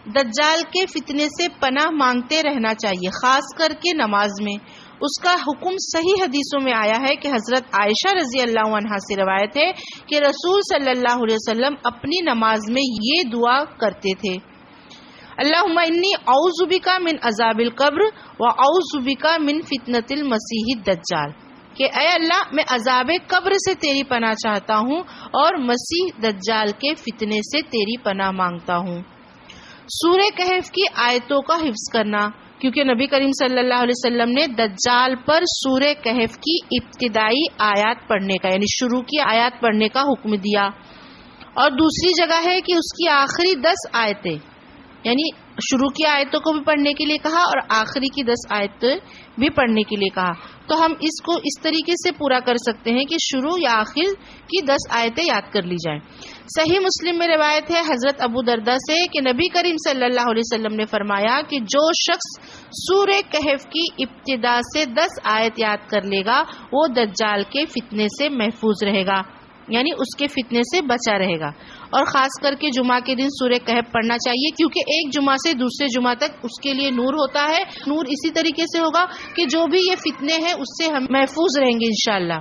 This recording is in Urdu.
دجال کے فتنے سے پناہ مانگتے رہنا چاہیے، خاص کر کے نماز میں۔ اس کا حکم صحیح حدیثوں میں آیا ہے کہ حضرت عائشہ رضی اللہ عنہا سے روایت ہے کہ رسول صلی اللہ علیہ وسلم اپنی نماز میں یہ دعا کرتے تھے: اللہم انی اعوذ بک من عذاب القبر واعوذ بک من فتنۃ المسیح الدجال، کہ اے اللہ میں عذاب قبر سے تیری پناہ چاہتا ہوں اور مسیح دجال کے فتنے سے تیری پناہ مانگتا ہوں۔ سورہ کہف کی آیتوں کا حفظ کرنا، کیونکہ نبی کریم صلی اللہ علیہ وسلم نے دجال پر سورہ کہف کی ابتدائی آیات پڑھنے کا، یعنی شروع کی آیات پڑھنے کا حکم دیا، اور دوسری جگہ ہے کہ اس کی آخری 10 آیتیں، یعنی شروع کی آیتوں کو بھی پڑھنے کے لیے کہا اور آخری کی 10 آیتیں بھی پڑھنے کے لیے کہا۔ تو ہم اس کو اس طریقے سے پورا کر سکتے ہیں کہ شروع یا آخر کی 10 آیتیں یاد کر لی جائیں۔ صحیح مسلم میں روایت ہے حضرت ابو درداء سے کہ نبی کریم صلی اللہ علیہ وسلم نے فرمایا کہ جو شخص سورہ کہف کی ابتدا سے 10 آیت یاد کر لے گا وہ دجال کے فتنے سے محفوظ رہے گا، یعنی اس کے فتنے سے بچا رہے گا۔ اور خاص کر کے جمعہ کے دن سورہ کہف پڑھنا چاہیے، کیونکہ ایک جمعہ سے دوسرے جمعہ تک اس کے لیے نور ہوتا ہے۔ نور اسی طریقے سے ہوگا کہ جو بھی یہ فتنے ہیں اس سے ہم محفوظ رہیں گے انشاءاللہ۔